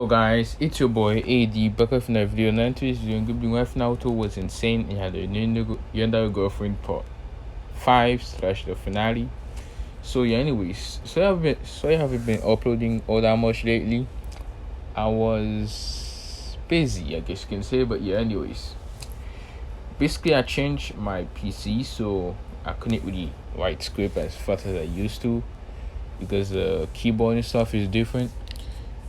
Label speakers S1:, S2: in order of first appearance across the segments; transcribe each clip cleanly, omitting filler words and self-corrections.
S1: So guys, it's your boy AD back with another video. Now today's video, good wife Naruto was insane and had a new yandere girlfriend part 5 slash the finale. So yeah, anyways, I haven't been uploading all that much lately. I was busy, I guess you can say, but yeah, anyways. Basically I changed my PC, so I couldn't really write script as fast as I used to because the keyboard and stuff is different.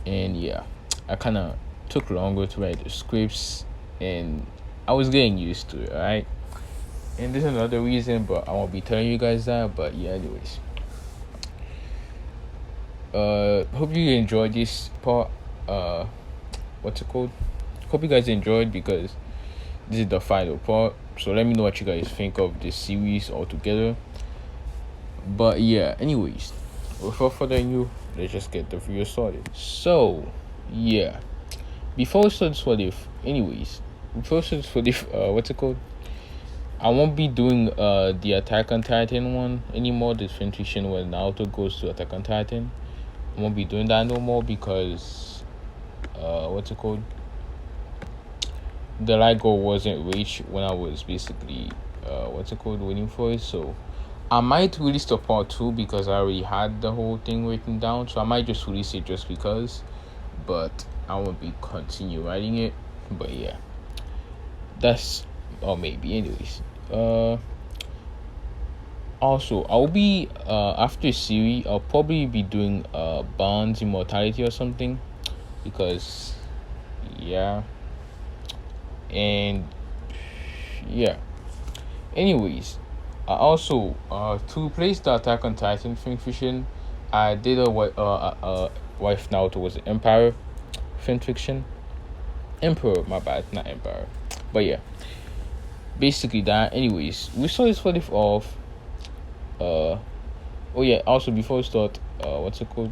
S1: And yeah, I kind of took longer to write the scripts, and I was getting used to it, alright? And there's another reason, but I won't be telling you guys that. But yeah, anyways, hope you enjoyed this part. What's it called? Hope you guys enjoyed, because this is the final part. So let me know what you guys think of this series altogether. But yeah, anyways, without further ado, let's just get the video started. So yeah, before we start what's it called? I won't be doing the Attack on Titan one anymore. This fanfiction when Naruto goes to Attack on Titan. I won't be doing that no more because what's it called? The light goal wasn't reached when I was basically waiting for it. So I might release the part 2 because I already had the whole thing written down. So I might just release it just because, but I won't be continue writing it. But yeah, that's, or maybe anyways. Also, I'll be after series, I'll probably be doing Bond's Immortality or something, because yeah, and yeah. Anyways, I also to replace the Attack on Titan fanfiction, I did a wife Naruto was an Empire fanfiction. Emperor, my bad, not Empire. But yeah, basically that. Anyways, we saw this for off. Oh yeah, also before we start, what's it called?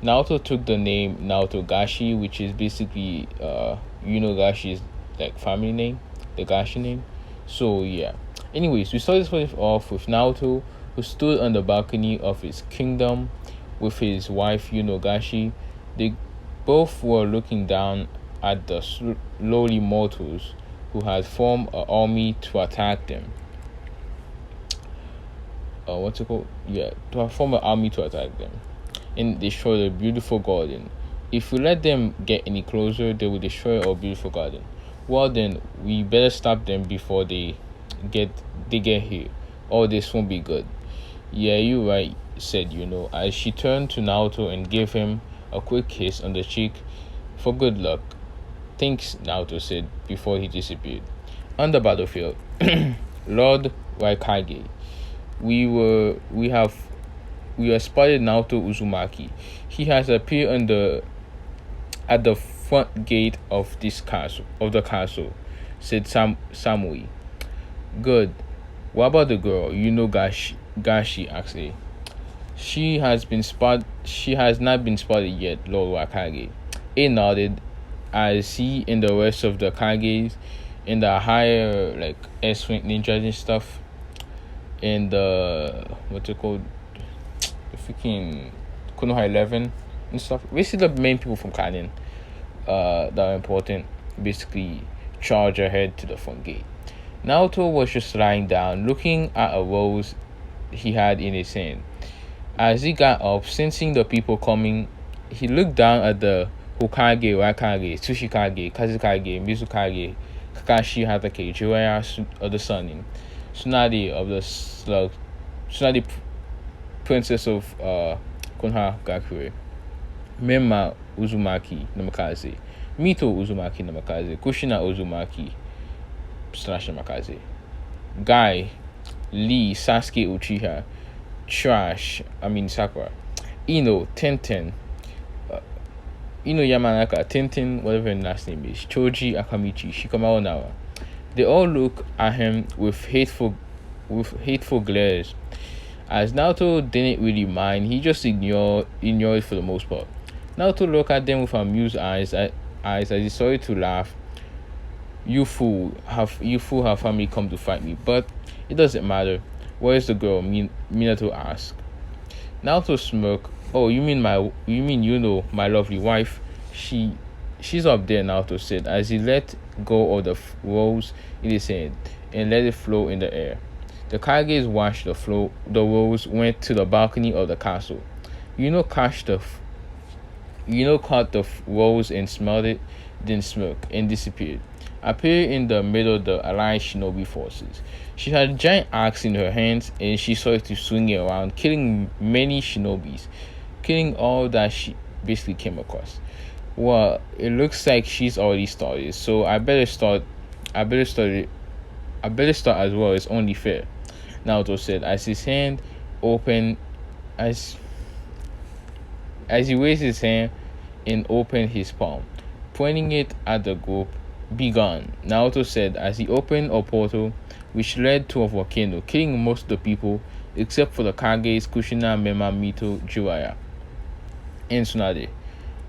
S1: Naruto took the name Naruto Gashi, which is basically Gashi's like family name, the Gashi name. So yeah. Anyways, we started this off with Naruto, who stood on the balcony of his kingdom with his wife Gashi. They both were looking down at the lowly mortals who had formed an army to attack them. What's it called? Yeah, to form an army to attack them and destroy the beautiful garden. If we let them get any closer, they will destroy our beautiful garden. Well, then we better stop them before they get here, or this won't be good. Yeah, you right, said as she turned to Naruto and gave him a quick kiss on the cheek for good luck. Thanks, Naruto said before he disappeared. On the battlefield, Lord Raikage, we have spotted Naruto Uzumaki. He has appeared at the front gate of the castle, said Samui. Good. What about the girl? Gashi asked. She has not been spotted yet, Lord Wakage. A nodded, as he and the rest of the Kages and the higher like S-rank ninjas and stuff, and the what's it called? The freaking Konoha 11 and stuff. Basically the main people from Kanen that are important basically charge ahead to the front gate. Naruto was just lying down, looking at a rose he had in his hand. As he got up, sensing the people coming, he looked down at the Hokage, Raikage, Tsuchikage, Kazekage, Mizukage, Kakashi Hatake, Jiraiya of the Sun, Tsunade of the Slug, Tsunade Princess of Konoha Gakure, Mema Uzumaki Namikaze, Mito Uzumaki Namikaze, Kushina Uzumaki /Namikaze, Guy, Lee, Sasuke Uchiha, Sakura, Ino, Tenten, Ino Yamanaka, Tenten, whatever her last name is, Choji Akamichi, Shikamaru Nawa. They all look at him with hateful glares. As Naruto didn't really mind, he just ignored it for the most part. Naruto looked at them with amused eyes as he started to laugh. You fool, have family come to fight me, but it doesn't matter. Where is the girl? Minato asked. Naruto smirked. Oh, you mean my lovely wife? She she's up there, Naruto said, as he let go of the rose in his hand and let it float in the air. The Kages watched the rose went to the balcony of the castle. Caught the rose and smelled it, then smirked and disappeared. Appeared in the middle of the allied shinobi forces. She had a giant axe in her hands and she started to swing it around, killing many shinobis, killing all that she basically came across. Well, it looks like she's already started, so I better start. I better start it. I better start as well. It's only fair. Naruto said as his hand opened, as he raised his hand and opened his palm, pointing it at the group. Be gone, Naruto said as he opened a portal which led to a volcano, killing most of the people except for the Kages Kushina, Mema, Mito, Jiraiya, and Tsunade.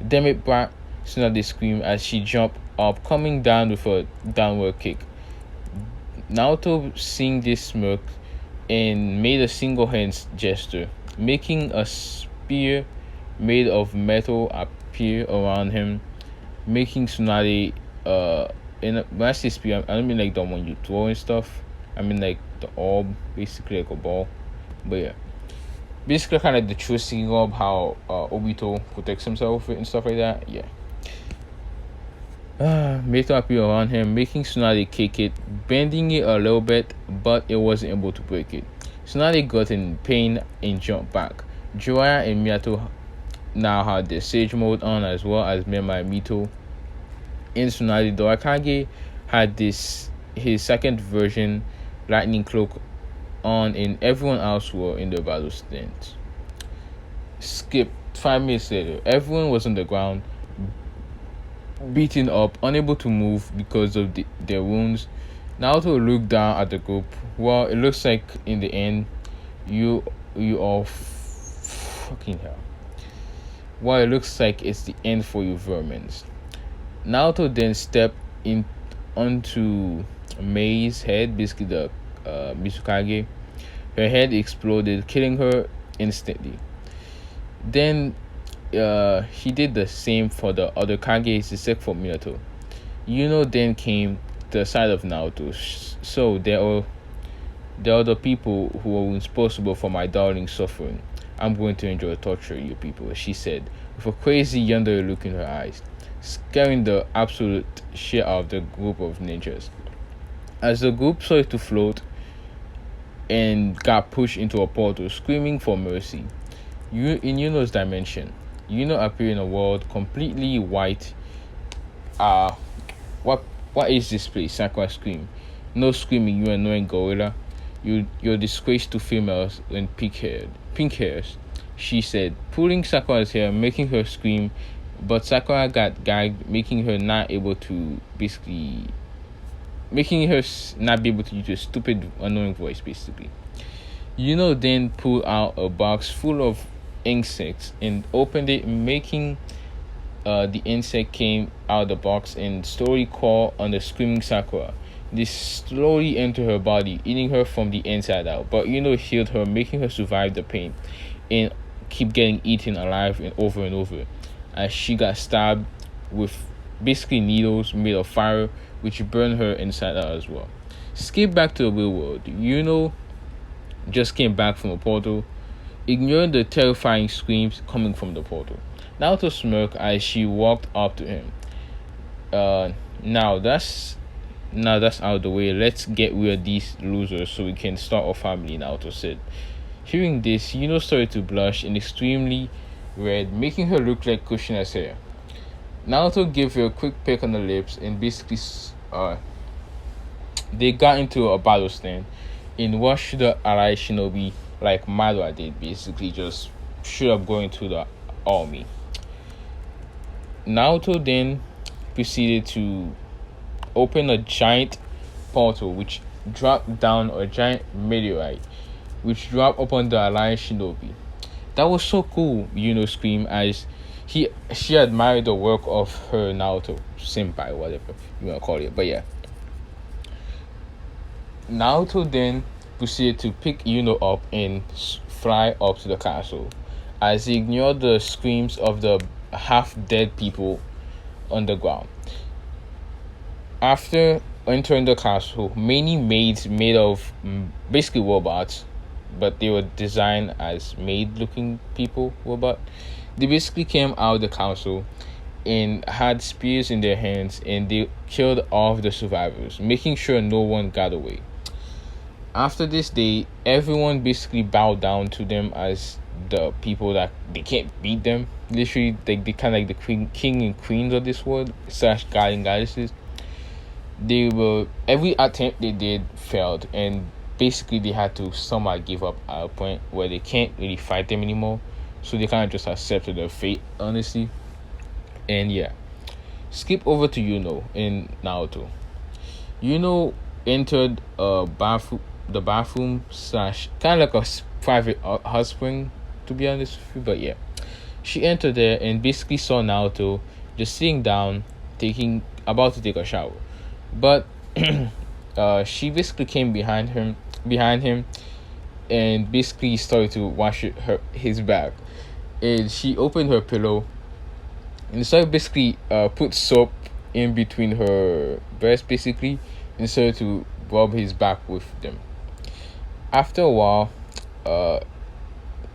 S1: Damn it, brat! Tsunade screamed as she jumped up, coming down with a downward kick. Naruto seeing this smirked and made a single hand gesture, making a spear made of metal appear around him, making Tsunade when I say spear, I don't mean like the one you throw and stuff. I mean like the orb, basically like a ball. But yeah, basically kind of like the true singing orb, how Obito protects himself with it and stuff like that. Yeah. Made it appear around him, making Tsunade kick it, bending it a little bit, but it wasn't able to break it. Tsunade got in pain and jumped back. Jiraiya and Minato now had their Sage mode on, as well as Mema and Mito. In Tsunade, the Akage had his second version, Lightning Cloak, on, and everyone else were in the battle stands. Skip 5 minutes later, everyone was on the ground, beaten up, unable to move because of their wounds. Naruto looked down at the group. Well, it looks like in the end, you all fucking hell. Well, it looks like it's the end for you vermins. Naruto then stepped onto Mei's head, basically the Mizukage. Her head exploded, killing her instantly. Then he did the same for the other Kages except for Minato. Then came the side of Naruto. So there are the people who are responsible for my darling's suffering. I'm going to enjoy torture you people, she said, with a crazy yandere look in her eyes, scaring the absolute shit out of the group of ninjas. As the group started to float and got pushed into a portal, screaming for mercy, in Yuno's dimension, Yuno appeared in a world completely white. What is this place? Sakura screamed. No screaming, you annoying gorilla. You're disgrace to females and pink hairs, she said, pulling Sakura's hair, making her scream, but Sakura got gagged, making her not be able to use a stupid, annoying voice, basically. Then pulled out a box full of insects and opened it, making the insect came out of the box and slowly crawled on the screaming Sakura. This slowly entered her body, eating her from the inside out. But healed her, making her survive the pain and keep getting eaten alive and over as she got stabbed with basically needles made of fire, which burned her inside out as well. Skip back to the real world. Just came back from a portal, ignoring the terrifying screams coming from the portal. Naruto smirked as she walked up to him. Now that's out of the way. Let's get rid of these losers so we can start a family, Naruto said. Hearing this, started to blush and extremely red, making her look like Kushina's hair. Naruto gave her a quick peck on the lips and basically they got into a battle stand and rushed the allied shinobi like Madara did, basically just straight up going to the army. Naruto then proceeded to open a giant portal which dropped down a giant meteorite which dropped upon the allied shinobi. That was so cool, screamed as she admired the work of her Naruto senpai, whatever you want to call it. But yeah, Naruto then proceeded to pick up and fly up to the castle as he ignored the screams of the half-dead people underground. After entering the castle, many maids made of basically robots, but they were designed as maid-looking people robot. They basically came out of the castle and had spears in their hands, and they killed all of the survivors, making sure no one got away. After this day, everyone basically bowed down to them as the people that they can't beat them. Literally, they kind of like the king and queens of this world / god and goddesses. They were every attempt they did failed, and basically they had to somehow give up at a point where they can't really fight them anymore. So they kind of just accepted their fate, honestly. And yeah, skip over to in Naruto. Entered the bathroom / kind of like a private hot spring, to be honest with you. But yeah, she entered there and basically saw Naruto just sitting down, about to take a shower. But she basically came behind him, and basically started to wash his back. And she opened her pillow and started basically put soap in between her breasts, basically, and started to rub his back with them. After a while,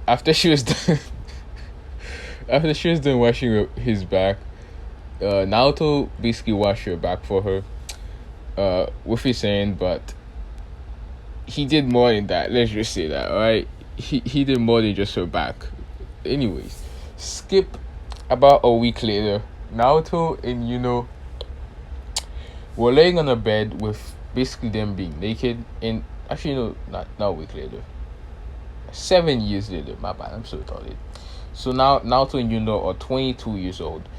S1: after she was done, after she was done washing his back, Naruto basically washed her back for her, with his hand, but he did more than that. Let's just say that, alright? He did more than just her back. Anyways, skip about a week later. Naruto and were laying on a bed with basically them being naked. And actually, no, not a week later. 7 years later. My bad. I'm so retarded. So now Naruto and are 22 years old.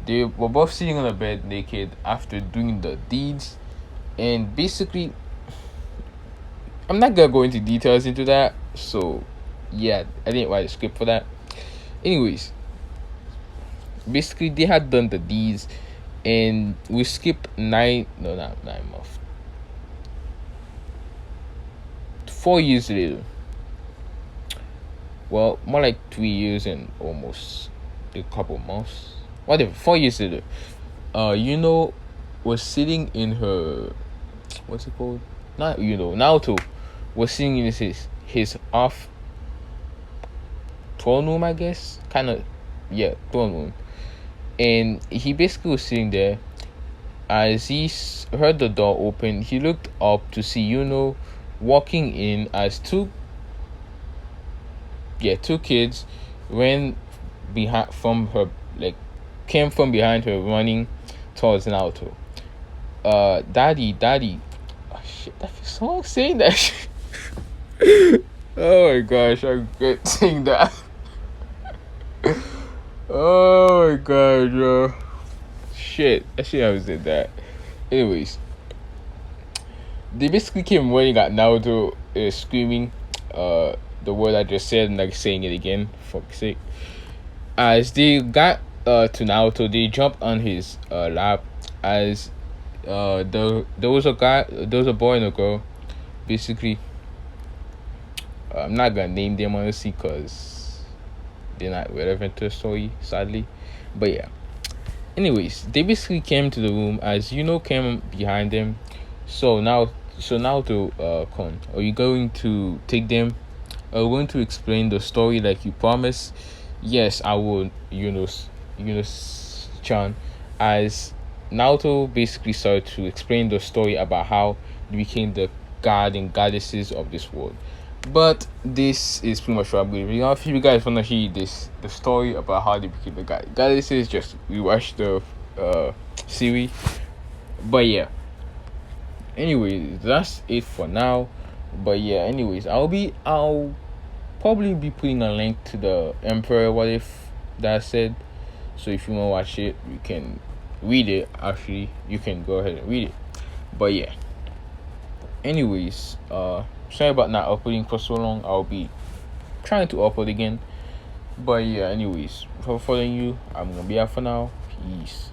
S1: They were both sitting on a bed naked after doing the deeds. And basically, I'm not gonna go into details into that. So yeah, I didn't write a script for that. Anyways, basically they had done the deeds, and we skipped 4 years later. Well, more like 3 years and almost a couple months. Whatever, 4 years later. Was sitting in her, what's it called? Not Naruto was sitting in his off throne room, I guess. Kinda, yeah, throne room. And he basically was sitting there. As he heard the door open, he looked up to see walking in as two kids ran behind from her, came from behind her, running towards Naruto. Daddy. Oh, shit, I feel so long saying that shit. Oh my gosh, I regret saying that. Oh my god, bro. Shit, I should have said that. Anyways, they basically came running at Naruto, screaming the word I just said and saying it again, for fuck's sake. As they got to Naruto, they jumped on his lap. As there was a boy and a girl. Basically, I'm not gonna name them honestly because they're not relevant to the story, sadly. But yeah. Anyways, they basically came to the room as came behind them. So now to Kon, are you going to take them? Are you going to explain the story like you promised? Yes, I will. Chan, as Naruto basically started to explain the story about how they became the god and goddesses of this world. But this is pretty much what I'm going to. If you guys want to hear the story about how they became the goddesses, just rewatch the series. But yeah. Anyways, that's it for now. But yeah, anyways, I'll probably be putting a link to the Emperor What If that I said. So if you want to watch it, you can read it. Actually, you can go ahead and read it. But yeah. Anyways, sorry about not uploading for so long. I'll be trying to upload again. But yeah, anyways, for following you, I'm gonna be out for now. Peace.